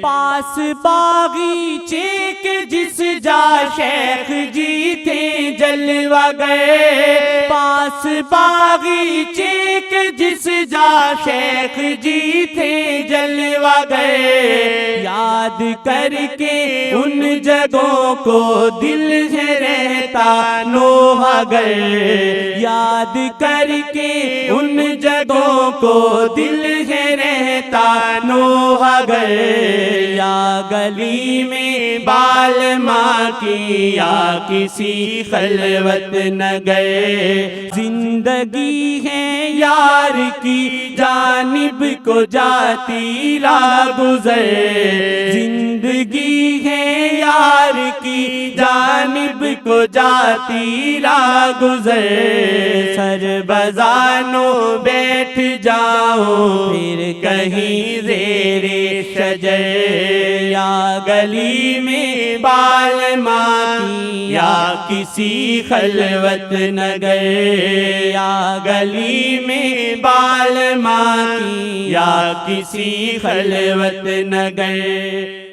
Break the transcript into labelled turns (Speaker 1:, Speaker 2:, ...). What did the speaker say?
Speaker 1: پاس باغیچے کے جس جا شیخ جی تھے جلوہ گئے، پاس باغیچے کے جس جا شیخ جی تھے جلوہ گئے، یاد کر کے ان جگہوں کو دل سے رہتا نوحہ گئے، یاد کر کے ان جگہوں کو دل سے رہتا نوحہ گئے، یا گلی میں بال ماں کی یا کسی خلوت نہ گئے، زندگی ہے یار کی جانب کو جاتی راہ گزر، زندگی ہے یار کی جانب کو جاتی راہ گزر، سر بزانوں بیٹھ جاؤں پھر کہیں زیر شجر، یا گلی میں بال ماں کی یا کسی خلوت نہ گئے، یا گلی میں بال ماں کی یا کسی خلوت نہ گئے۔